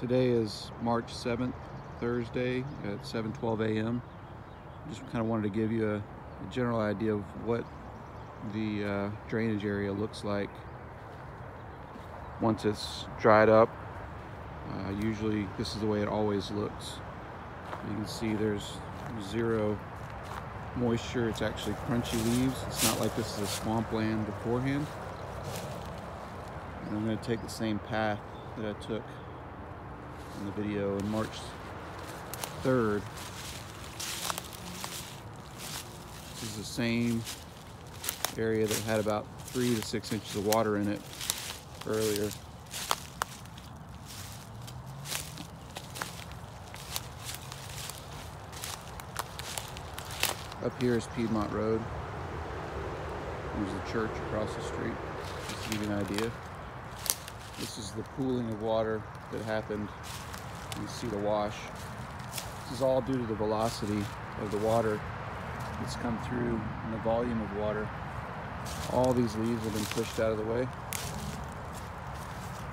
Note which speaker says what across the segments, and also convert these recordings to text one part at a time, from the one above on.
Speaker 1: Today is March 7th, Thursday at 7:12 a.m. Just kind of wanted to give you a general idea of what the drainage area looks like once it's dried up. Usually this is the way it always looks. You can see there's zero moisture. It's actually crunchy leaves. It's not like this is a swampland beforehand. And I'm going to take the same path that I took in the video on March 3rd. This is the same area that had about 3 to 6 inches of water in it earlier. Up here is Piedmont Road. There's the church across the street, just to give you an idea. This is the pooling of water that happened. You see the wash. This is all due to the velocity of the water that's come through and the volume of water. All these leaves have been pushed out of the way.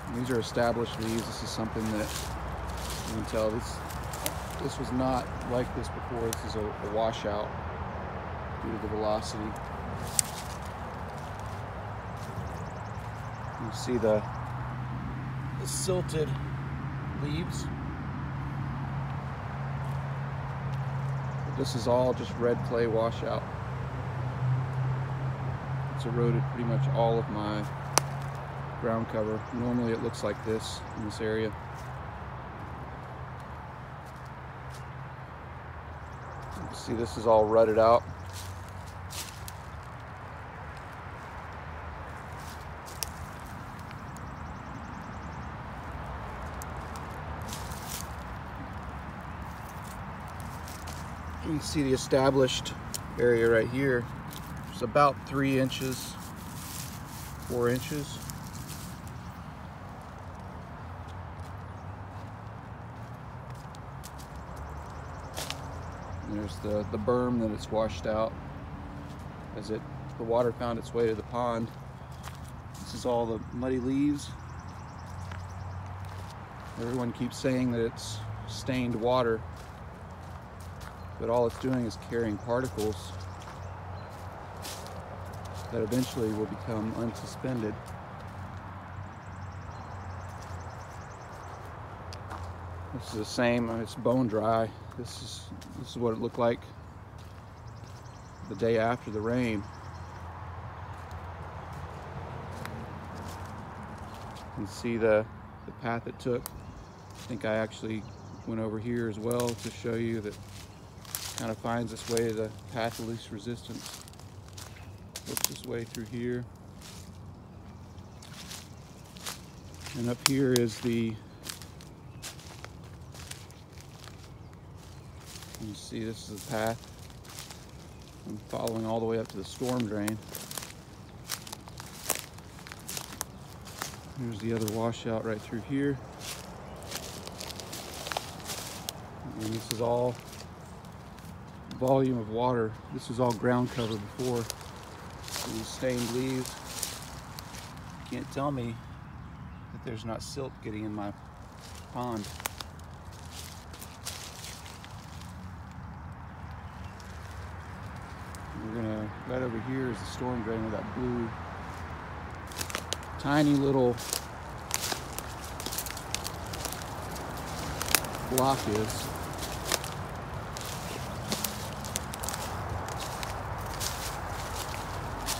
Speaker 1: And these are established leaves. This is something that you can tell this was not like this before. This is a washout due to the velocity. You see the silted leaves. This is all just red clay washout. It's eroded pretty much all of my ground cover. Normally it looks like this in this area. You can see this is all rutted out. You can see the established area right here. It's about 3 inches, 4 inches. And there's the berm that it's washed out as the water found its way to the pond. This is all the muddy leaves. Everyone keeps saying that it's stained water, but all it's doing is carrying particles that eventually will become unsuspended. This is the same, it's bone dry. This is what it looked like the day after the rain. You can see the path it took. I think I actually went over here as well to show you that kind of finds its way to the path of least resistance. Works its way through here. And up here is you see this is the path. I'm following all the way up to the storm drain. Here's the other washout right through here. And this is all volume of water. This was all ground cover before. These stained leaves. You can't tell me that there's not silt getting in my pond. Right over here is the storm drain where that blue tiny little block is.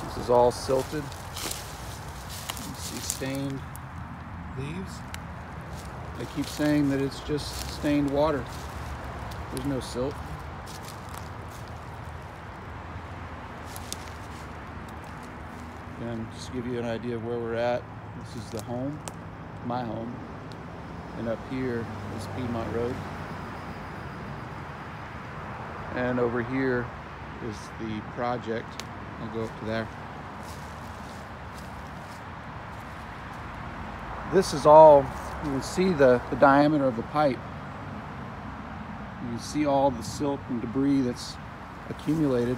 Speaker 1: This is all silted. You see stained leaves. They keep saying that it's just stained water. There's no silt. And just to give you an idea of where we're at, this is the home, my home, and up here is Piedmont Road. And over here is the project. I'll go up to there. This is all, you can see the diameter of the pipe. You can see all the silt and debris that's accumulated.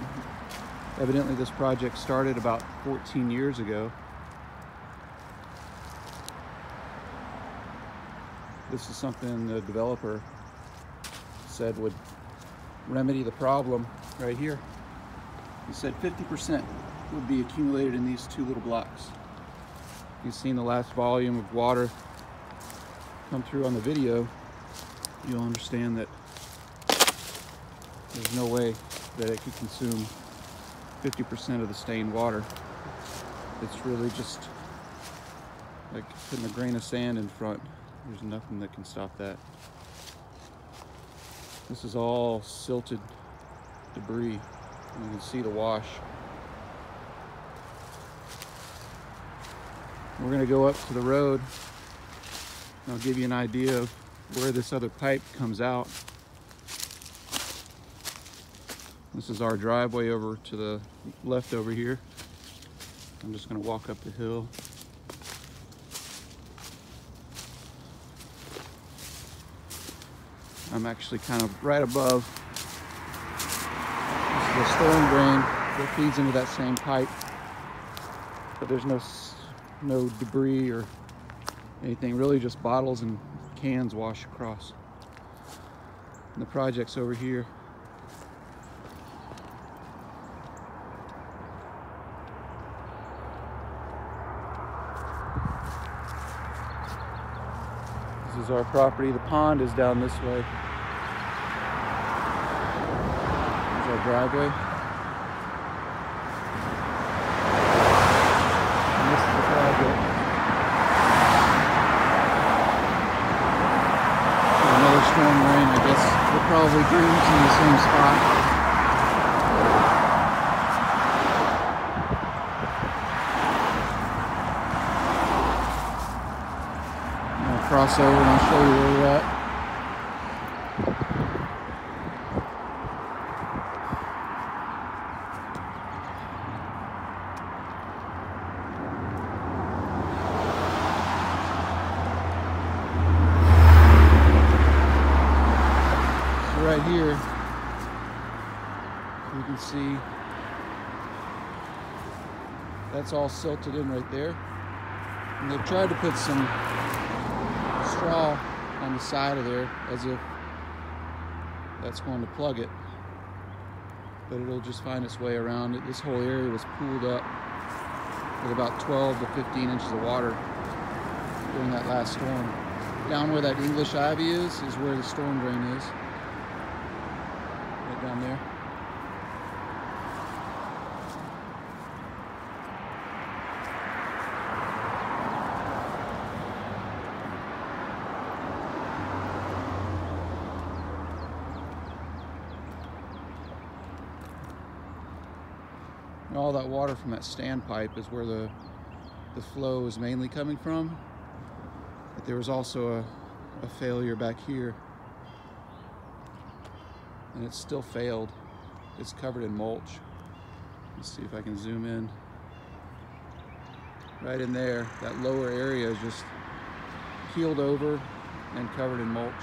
Speaker 1: Evidently this project started about 14 years ago. this is something the developer said would remedy the problem right here. He said 50% would be accumulated in these two little blocks. You've seen the last volume of water come through on the video. You'll understand that there's no way that it could consume 50% of the stained water. It's really just like putting a grain of sand in front. There's nothing that can stop that. This is all silted debris. You can see the wash. We're going to go up to the road. I'll give you an idea of where this other pipe comes out. This is our driveway over to the left over here. I'm just going to walk up the hill. I'm actually kind of right above. This is the storm drain that feeds into that same pipe, but there's no debris or anything, really just bottles and cans wash across. And the project's over here. This is our property. The pond is down this way. There's our driveway. And this is the project. Another storm rain, I guess. We're probably grooves in the same spot. Cross over and I'll show you where we're at. So right here, you can see that's all silted in right there. And they've tried to put some straw on the side of there as if that's going to plug it, but it'll just find its way around it. This whole area was pooled up with about 12 to 15 inches of water during that last storm. Down where that English ivy is where the storm drain is, right down there. And all that water from that standpipe is where the flow is mainly coming from. But there was also a failure back here. And it still failed. It's covered in mulch. Let's see if I can zoom in. Right in there, that lower area is just keeled over and covered in mulch.